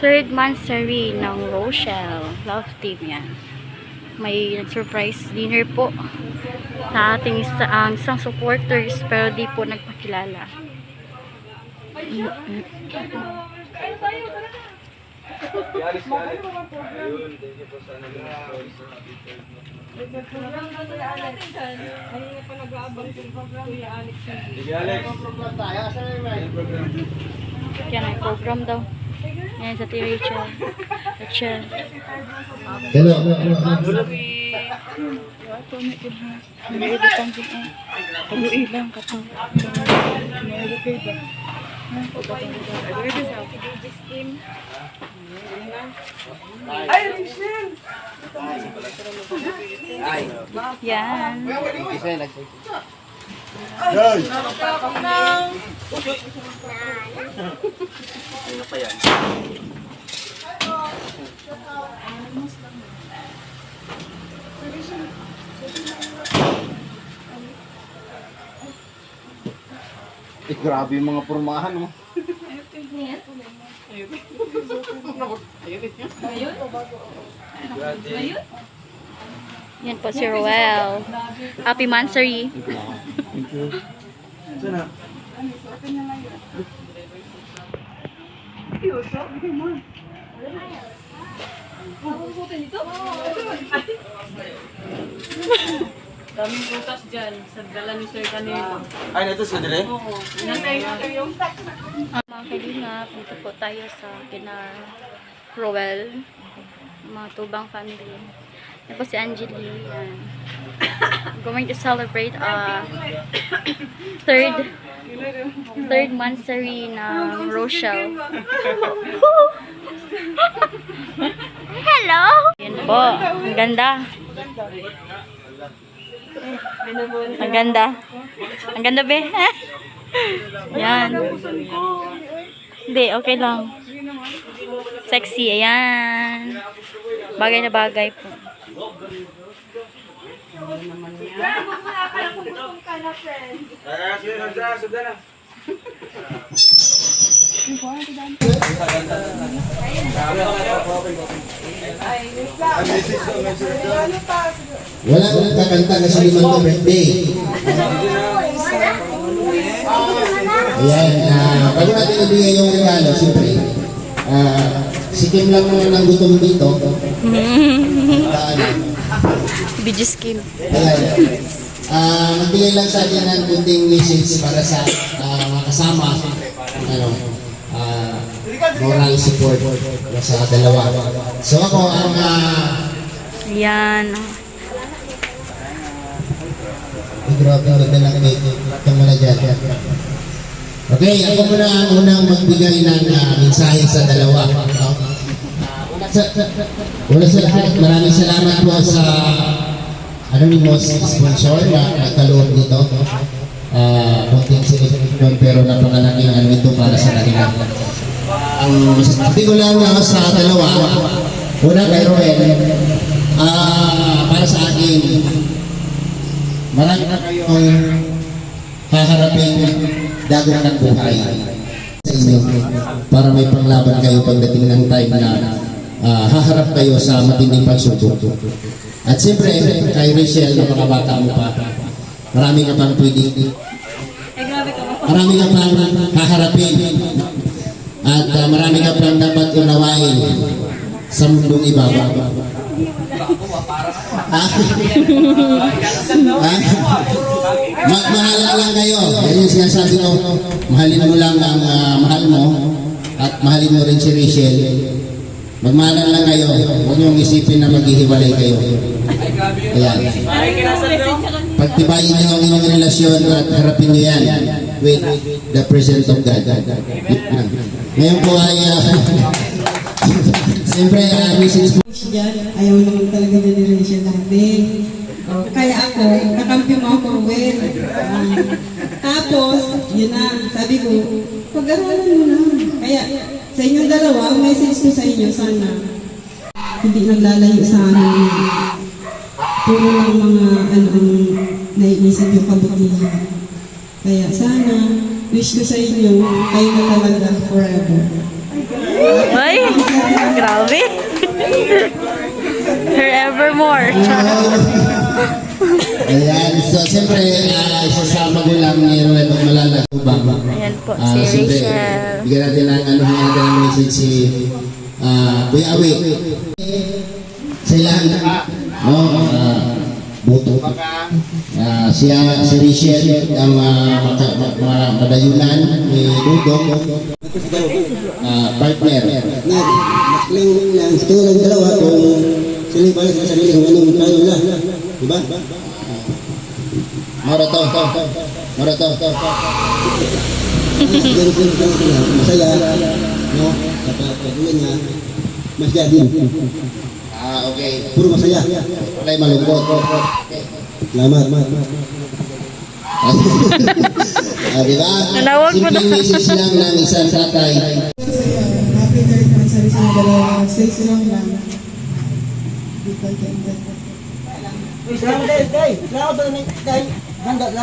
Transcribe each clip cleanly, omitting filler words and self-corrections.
Third monthsary ng Rochelle. Love team yan. May surprise dinner po sa ating isang supporters pero di po nagpakilala. Kaya may program daw. Yan sa Rachel. Hello. Pag-uilang ka to. Ay, Rachel! Yan. Grabe yung mga pormahan, no? Yan po si Roel. Happy monthsary. Daming butas dyan sa dala ni Sir kanina. Ay, ito sa dire? Oo. Nantay yung Mga kalingap, dito po tayo sa kina Roel. Mga Tubang family. Yan po si Angeli. Yan. Going to celebrate third monthsary ng Rochelle. Hello! Yan po. Ang ganda. Ang ganda. Ang ganda, be. Yan. Hindi, okay lang. Sexy. Ayan. Bagay na bagay po. Wala akong kakanta kasi limang ko birthday. Ayan, bago natin ibigay yung regalo, siyempre, sikim lang naman ng gutom dito. Video skin. Ayan. Magbigay lang sa atin ng kunting message para sa mga kasama. Moral support sa dalawa. So ako ang Yan. grabe ang ganda lang itong mga dyan. Okay, ako muna ang unang magbigay ng mensahe sa dalawa. Una sa lahat, maraming salamat po sa anonymous sponsor na nagkaloob dito. Kunting sinipon pero napakalaki ang ito para sa kanila. Ang masasabi ko lang sa dalawa, una kay Roel, para sa akin, marami na kayong haharapin dagong ng buhay sa inyo para may panglaban kayo pagdating ng time na haharap kayo sa matinding pagsubok. At siyempre, kay Rachel na mga bata mo pa, marami ka pang pwedeng, marami ka pang haharapin at marami ka pang dapat unawain sa mundong ibabaw. Mahalan lang kayo. Yan yung sinasabi ko. Mahalin mo lang ang mahal mo at mahalin mo rin si Rachel. Magmahalan lang kayo. Huwag niyong isipin na maghihiwalay kayo. Ayan. Pagtibayin niyo ang inyong relasyon at harapin niyo yan with the presence of God. Ngayon po ay siyempre, message po. Ayaw naman talaga generation natin. Kaya ako, nakampi mo ako, well. Tapos, yun na, sabi ko, pag-aralan mo na. Kaya, sa inyong dalawa, ang message ko sa inyo, sana, hindi naglalayo sa amin. Puro lang mga, ang naiisip yung kabutihan. Kaya, sana, wish ko sa inyo, kayo na talaga forever. Ay, grabe. Her evermore. Ayan, so siyempre, isasama ko lang ni Ruel ng Malalagubang. Ayan po, si Siyempre, Rachel. bigyan natin ng bigyan natin ng message si Kuya Awi. Sa ilang, no, buto. Si Rachel, ang madayunan ni Dudong, partner. Mas lang sa tulang dalawa kung sila yung sa sarili kung anong tayo lang. Diba? Marato. Masaya. No? Kapag niya, masaya din. Okay. Puro masaya. Walay malungkot. Salamat. Diba? Nanawag mo na. Simpleng message lang ng isang tatay. Happy third anniversary sa dalawa. Stay strong lang. Be contented.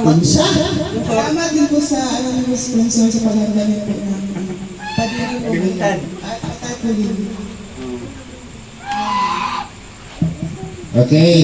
Unsa? Salamat din po sa sponsor sa pag-organize po ng Padiri po. At Atay Okay.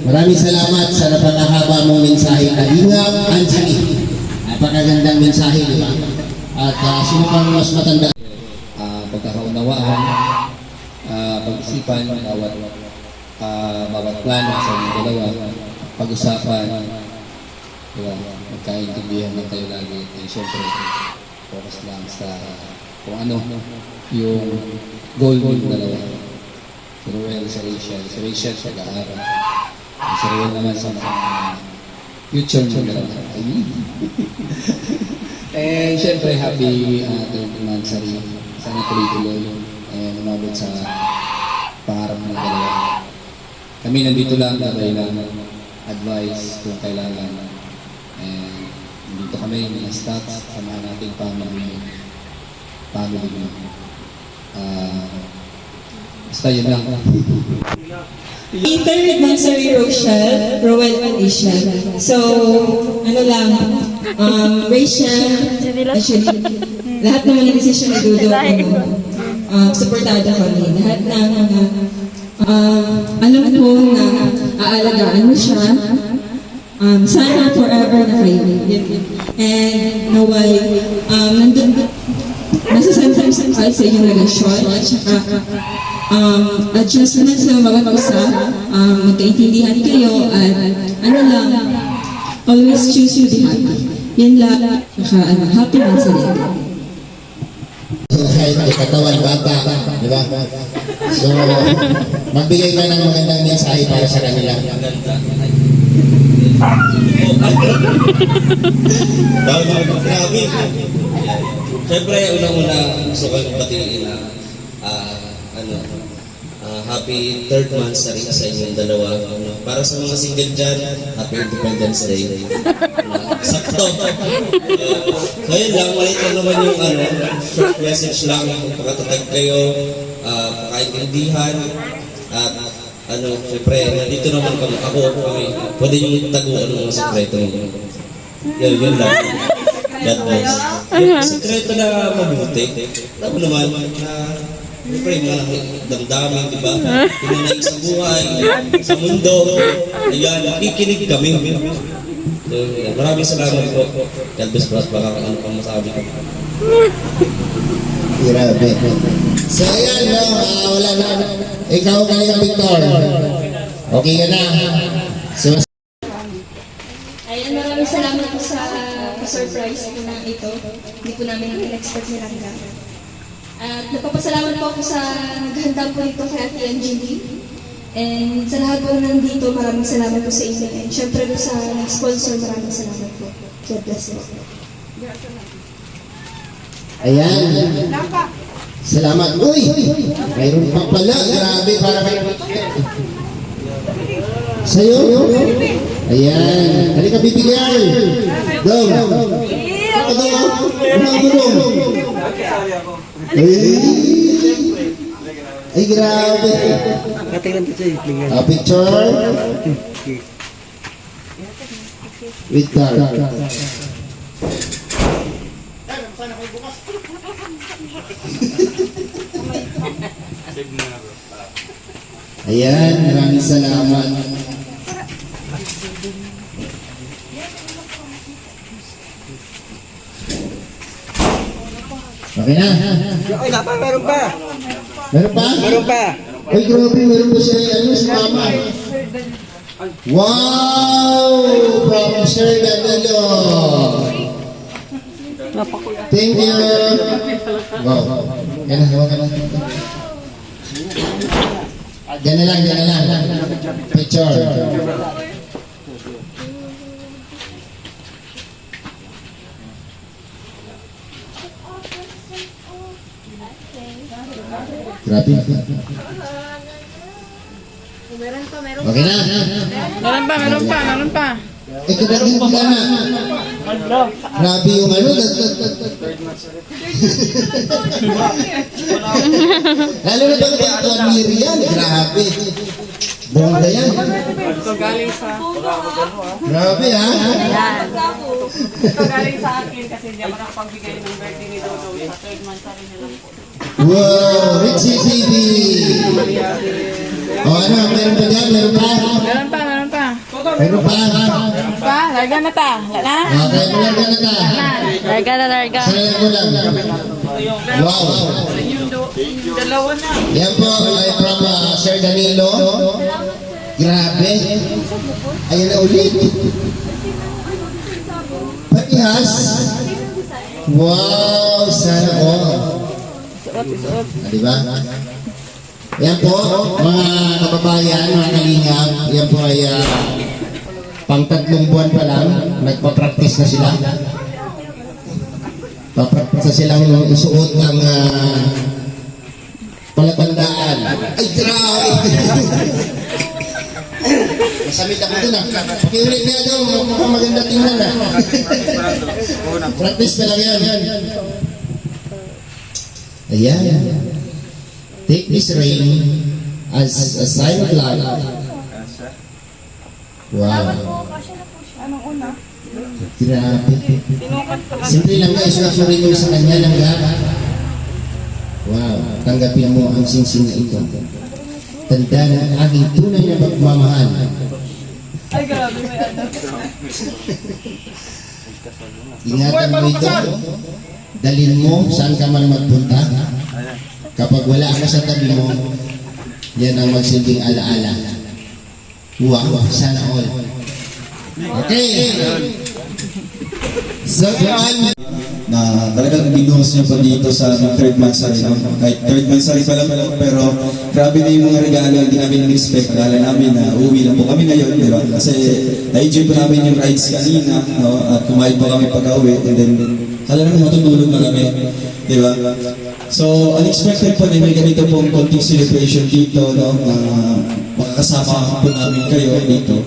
Maraming salamat sa napakahaba mong mensahe. Kalingap, Anjali. Napakagandang mensahe, di ba? At sino pang mas matanda? Pagkakaunawaan, pag-isipan, bawat plano sa inyong dalawa, pag-usapan, diba? Magkaintindihan lang kayo lagi. And syempre, focus lang sa kung ano yung goal ng dalawa. Si Ruel, si Rachel. Si Rachel sa pag-aaral. Si Ruel naman sa mga future ng dalawa. And syempre, happy third anniversary. Sana tuloy-tuloy and umabot sa pangarap ng dalawa. Kami nandito lang gagawin lang advice kung kailangan. And nandito kami mga stats, samahan nating family. Basta yun lang. Third anniversary Roel and Rachel. So, ano lang, Rachel, actually, lahat naman ng decision ni Dudo, supportado kami. Lahat ng alam ko na aalagaan mo siya. Sana forever na kayo. And naway, nasa sometimes kahit sa inyong relasyon, at saka adjustment sa mga isa, magkaintindihan kayo, at ano lang, always choose you the happy. Yan lang, happy man sa lindo. Kahit may katawan bata, di ba? So, magbigay ka ng magandang mensahe para sa kanila. Grabe. Siyempre, unang-una gusto ko batiin na happy third anniversary sa inyong dalawa. Para sa mga single dyan, happy Independence Day. Sakto. So yun lang, maliit lang naman yung short message lang. Pagkatatag kayo, pagkaintindihan, at siyempre, nandito naman kami. Pwede yung taguan ng mga sekreto ninyo. Yun lang. God bless. Yung sekreto na mabuti, alam mo naman, siyempre, mga damdamin, di ba? Pinanay sa buhay, sa mundo. Ayan, nakikinig kami. So, maraming salamat po. God bless po at baka ano pang masabi ko. Grabe. So, ayan, no? Wala na. Ikaw ngayon, Victor. Okay ka na. So, Ayan, maraming salamat po sa surprise po na ito. Hindi po namin in-expect ni Ranga. At nagpapasalamat po ako sa naghanda po dito kay Ate Angeline. And sa lahat po nandito, maraming salamat po sa inyo. And syempre po sa sponsor, maraming salamat po. God bless po. ayan. Salamat. Uy! Mayroon pa pala. Grabe, para kayo. Sa'yo? Ayan. Halika, bibigyan. Dong. Ako daw. Ano dong? Ay, grabe. Picture. With card. Ayan, maraming salamat. Okay na? Ay, napa, meron pa. Meron pa? Meron pa. Ay, grabe, meron pa siya, ano, si Mama. Wow! From Sir Danilo. Thank you. Wow. Yan na, hawakan natin. Yan na lang. Picture. Grabe. Okay na. Meron pa. Eh, kadagin ka na. Grabe yung ano. Lalo na pag ito ang Miriam. Grabe. Bongga yan. Ito galing sa... Grabe ha. Ito galing sa akin kasi hindi ako nakapagbigay ng birthday ni Dodo sa 3rd month sa rin lang po. Wow, Richie TV. O ano, meron pa dyan? Meron pa? Meron pa. Meron pa? Larga na ta. Lala. Okay, malarga na ta. Larga. Sayang ko lang. Wow. Yung dalawa na. Yan po, ay from Sir Danilo. Grabe. Ayan na ulit. Patihas. Wow, sana all. Diba? Yan po, mga kababayan, mga kalingap, yan po ay pang 3 buwan pa lang, nagpa-practice na sila. Papractice na silang isuot ng palatandaan. Ay, grabe! Masamit ako dun Pakiulit na daw, mukhang maganda tingnan Practice pa lang yan. Ayan. Take this ring as a sign of love. Wow. Anong una? Grabe. Simple lang guys, sulat mo rin yung sa kanya ng gara. Wow. Tanggapin mo ang singsing na ito. Tanda ng aking tunay na pagmamahal. Ay, grabe, may ano. Ingatan mo ito. Dalhin mo saan ka man magpunta. Kapag wala ka sa tabi mo, yan ang magsilbing alaala. Wow, sana all. Okay. So, na talagang binuhos niya pa dito sa 3rd monthsary. No? Kahit 3rd monthsary pa lang, pero grabe na yung mga regalo, hindi namin in-expect. Akala namin na uuwi lang po kami ngayon, di ba? Kasi na-enjoy po namin yung rides kanina, no? At kumain pa kami pag-uwi, and then kala namin matutulog na kami, di ba? So, unexpected po na may ganito pong konting celebration dito, no? Makakasama po namin kayo dito.